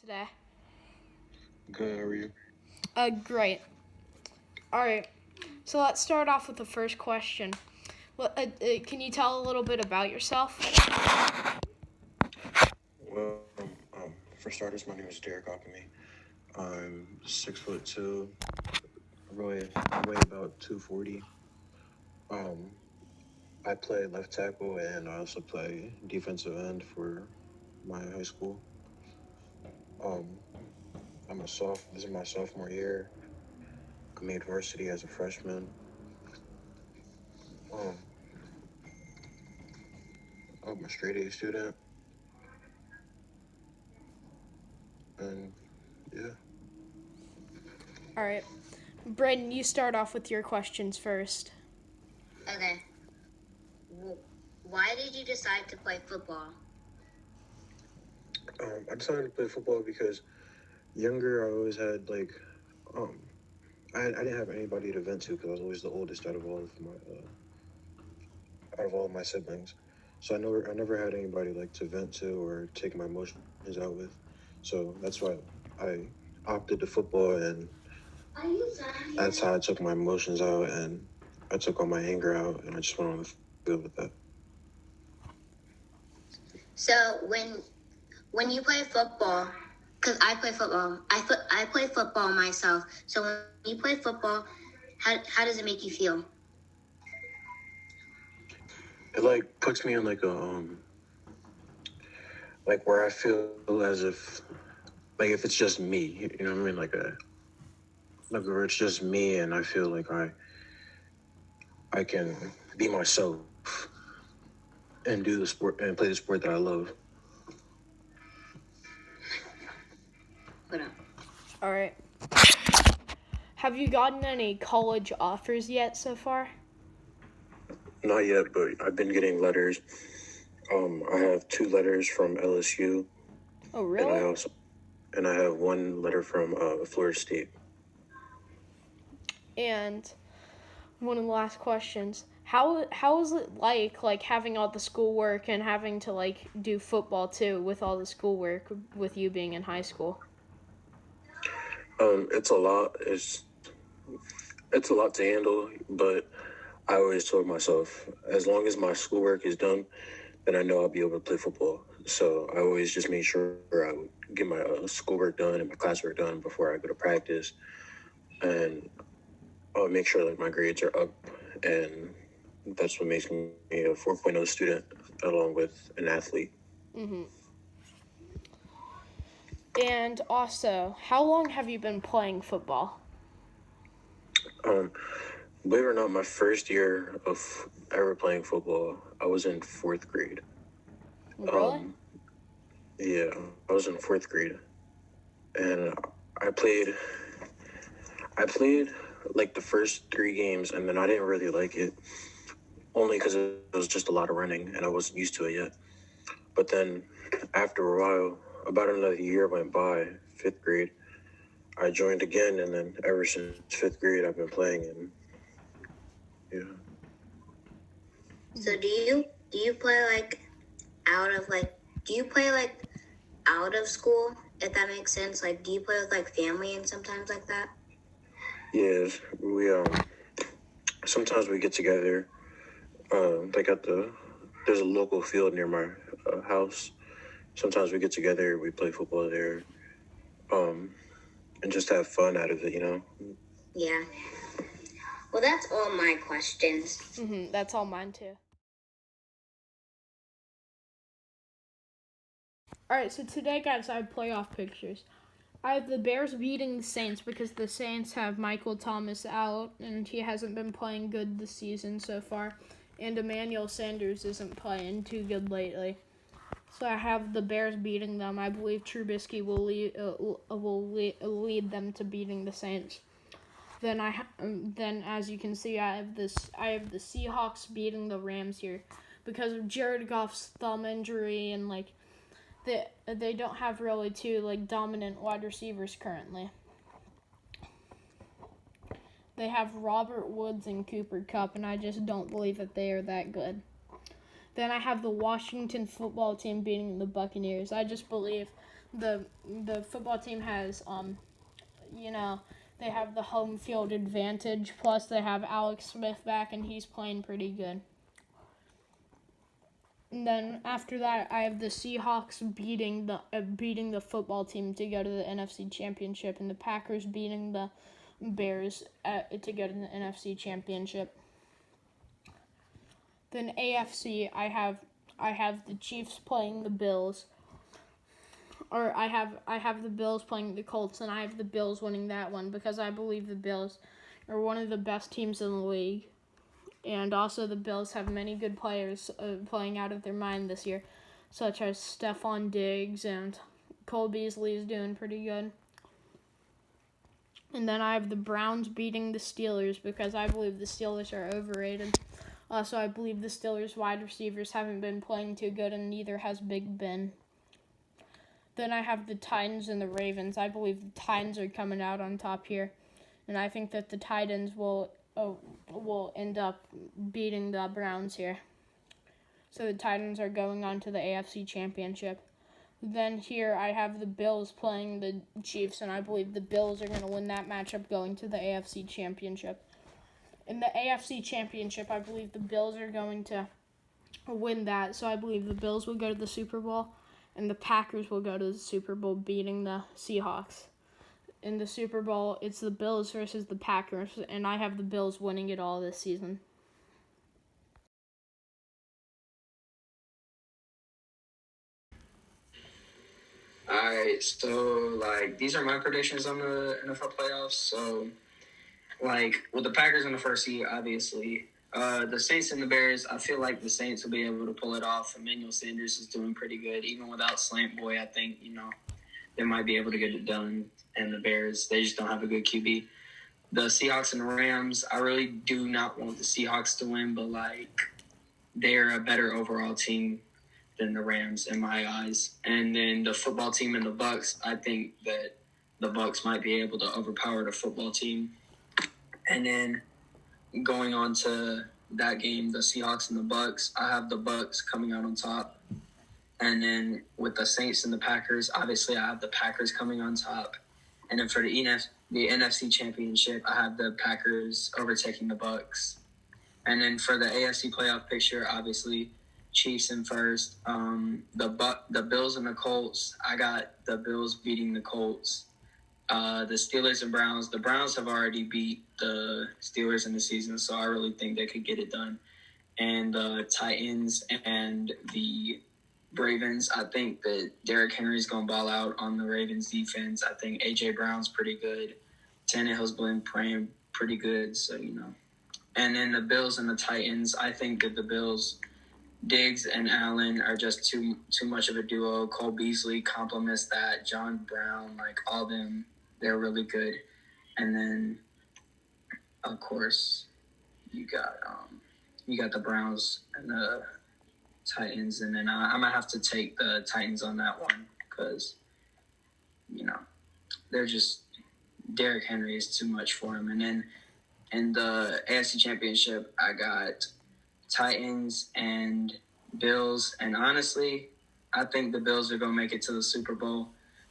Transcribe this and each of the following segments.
Today. Good, how are you? Great. All right. So let's start off with the first question. Can you tell a little bit about yourself? Well, for starters, my name is Derek Alchemy. I'm 6'2". I weigh about 240. Um, I play left tackle and I also play defensive end for my high school. Um, This is my sophomore year. I made varsity as a freshman. Um, I'm a straight A student, and yeah. All right. Braden, you start off with your questions first. Okay. Why did you decide to play football? I decided to play football because younger, I always had um, I didn't have anybody to vent to because I was always the oldest out of all of my siblings. So I never had anybody like to vent to or take my emotions out with. So that's why I opted to football, and that's how I took my emotions out, and I took all my anger out, and I just went on the field with that. So when you play football, because I play football, I play football myself. So when you play football, how does it make you feel? It like puts me in like where I feel as if it's just me, you know what I mean, like where it's just me, and I feel like I can be myself and do the sport and play the sport that I love. Put up. All right. Have you gotten any college offers yet so far? Not yet, but I've been getting letters. I have 2 letters from LSU, Oh, and really? I have 1 letter from Florida State. And one of the last questions. How is it like having all the schoolwork and having to like do football too with all the schoolwork with you being in high school? It's a lot. It's a lot to handle, but I always told myself, as long as my schoolwork is done, then I know I'll be able to play football. So I always just made sure I would get my schoolwork done and my classwork done before I go to practice, and I would make sure like my grades are up, and that's what makes me a 4.0 student along with an athlete. Mm-hmm. And also, how long have you been playing football? Um, Believe it or not, my first year of ever playing football, I was in 4th grade. Really? Um, yeah, I was in 4th grade, and I played. I played like the first 3 games, and then I didn't really like it, only because it was just a lot of running, and I wasn't used to it yet. But then, after a while, about another year went by, 5th grade, I joined again, and then ever since 5th grade, I've been playing, and yeah. So do you play do you play like out of school? If that makes sense, like do you play with like family and sometimes like that? Yes, we sometimes we get together. Like there's a local field near my house. Sometimes we get together, we play football there, um, and just have fun out of it, you know. Yeah. Well, that's all my questions. Mm-hmm. That's all mine too. All right. So today, guys, I have playoff pictures. I have the Bears beating the Saints because the Saints have Michael Thomas out and he hasn't been playing good this season so far, and Emmanuel Sanders isn't playing too good lately. So I have the Bears beating them. I believe Trubisky will lead them to beating the Saints. Then as you can see, I have the Seahawks beating the Rams here because of Jared Goff's thumb injury, and like they don't have really two like dominant wide receivers currently. They have Robert Woods and Cooper Kupp, and I just don't believe that they are that good. Then I have the Washington football team beating the Buccaneers. I just believe the football team has they have the home field advantage. Plus, they have Alex Smith back, and he's playing pretty good. And then after that, I have the Seahawks beating the football team to go to the NFC Championship, and the Packers beating the Bears to go to the NFC Championship. Then AFC, I have the Chiefs playing the Bills. Or I have the Bills playing the Colts, and I have the Bills winning that one because I believe the Bills are one of the best teams in the league. And also the Bills have many good players playing out of their mind this year, such as Stephon Diggs, and Cole Beasley is doing pretty good. And then I have the Browns beating the Steelers because I believe the Steelers are overrated. Also, I believe the Steelers wide receivers haven't been playing too good, and neither has Big Ben. Then I have the Titans and the Ravens. I believe the Titans are coming out on top here, and I think that the Titans will end up beating the Browns here. So the Titans are going on to the AFC Championship. Then here I have the Bills playing the Chiefs, and I believe the Bills are going to win that matchup going to the AFC Championship. In the AFC Championship, I believe the Bills are going to win that, so I believe the Bills will go to the Super Bowl, and the Packers will go to the Super Bowl beating the Seahawks. In the Super Bowl, it's the Bills versus the Packers, and I have the Bills winning it all this season. Alright, so these are my predictions on the NFL playoffs. So with the Packers in the first seed, obviously. The Saints and the Bears, I feel like the Saints will be able to pull it off. Emmanuel Sanders is doing pretty good. Even without Slant Boy, I think, they might be able to get it done. And the Bears, they just don't have a good QB. The Seahawks and the Rams, I really do not want the Seahawks to win, but they're a better overall team than the Rams in my eyes. And then the football team and the Bucs, I think that the Bucs might be able to overpower the football team. And then going on to that game, the Seahawks and the Bucs, I have the Bucs coming out on top. And then with the Saints and the Packers, obviously I have the Packers coming on top. And then for the NFC Championship, I have the Packers overtaking the Bucs. And then for the AFC playoff picture, obviously Chiefs in first. The Bills and the Colts, I got the Bills beating the Colts. The Steelers and Browns, the Browns have already beat the Steelers in the season, so I really think they could get it done. And the Titans and the Ravens, I think that Derrick Henry's going to ball out on the Ravens defense. I think A.J. Brown's pretty good. Tannehill's been playing pretty good, so. And then the Bills and the Titans, I think that the Bills, Diggs and Allen are just too much of a duo. Cole Beasley complements that. John Brown, all them, they're really good. And then, of course, you got the Browns and the Titans, and then I might have to take the Titans on that one because, they're just Derrick Henry is too much for him. And then in the AFC Championship, I got Titans and Bills, and honestly, I think the Bills are going to make it to the Super Bowl.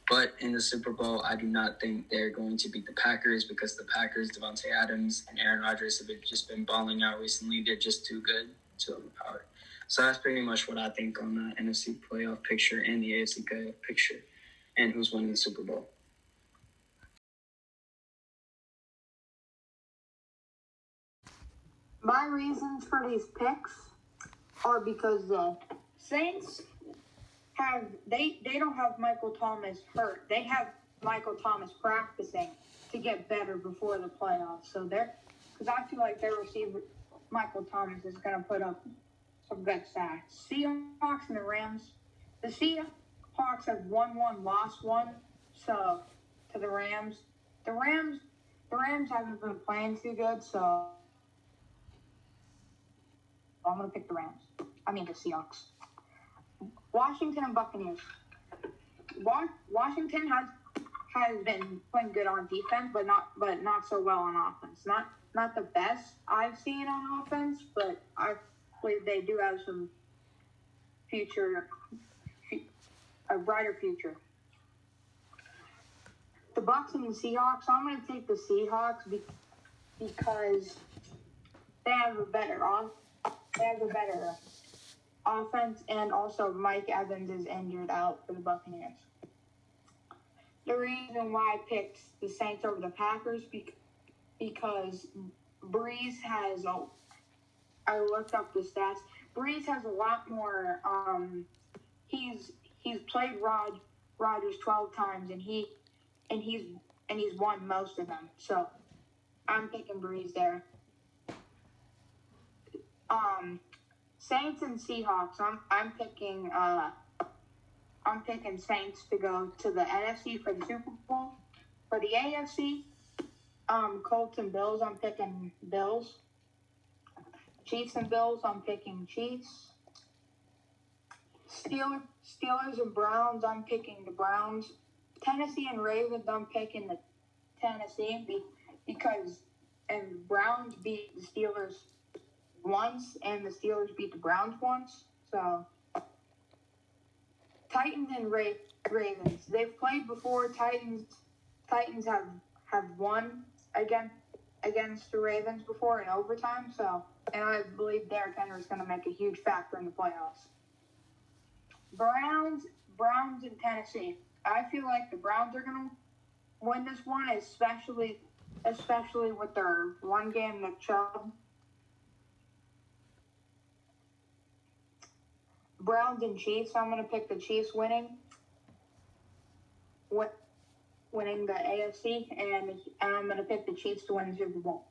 But in the Super Bowl, I do not think they're going to beat the Packers because the Packers, Devontae Adams and Aaron Rodgers have just been balling out recently. They're just too good, too overpowered. So that's pretty much what I think on the NFC playoff picture and the AFC playoff picture and who's winning the Super Bowl. My reasons for these picks are because the Saints they don't have Michael Thomas hurt. They have Michael Thomas practicing to get better before the playoffs. So because I feel like their receiver Michael Thomas is going to put up some good stats. Seahawks and the Rams. The Seahawks have won one, lost one. So to the Rams, the Rams haven't been playing too good. So I'm going to pick the Rams. The Seahawks. Washington and Buccaneers. Washington has been playing good on defense, but not so well on offense. Not the best I've seen on offense, but I believe they do have some a brighter future. Bucks and the Seahawks. I'm going to take the Seahawks because they have a better offense, and also Mike Evans is injured out for the Buccaneers. The reason why I picked the Saints over the Packers because Breeze has I looked up the stats. Breeze has a lot more. He's played Rodgers 12 times, and he's won most of them. So I'm picking Breeze there. Saints and Seahawks. I'm picking Saints to go to the NFC for the Super Bowl. For the AFC, Colts and Bills. I'm picking Bills. Chiefs and Bills. I'm picking Chiefs. Steelers and Browns. I'm picking the Browns. Tennessee and Ravens. I'm picking the Tennessee because Browns beat the Steelers once, and the Steelers beat the Browns once. So Titans and Ravens. They've played before. Titans have won against the Ravens before in overtime. So, and I believe Derrick Henry is going to make a huge factor in the playoffs. Browns and Tennessee. I feel like the Browns are going to win this one, especially with their one game Nick Chubb. Browns and Chiefs. I'm going to pick the Chiefs winning the AFC, and I'm going to pick the Chiefs to win the Super Bowl.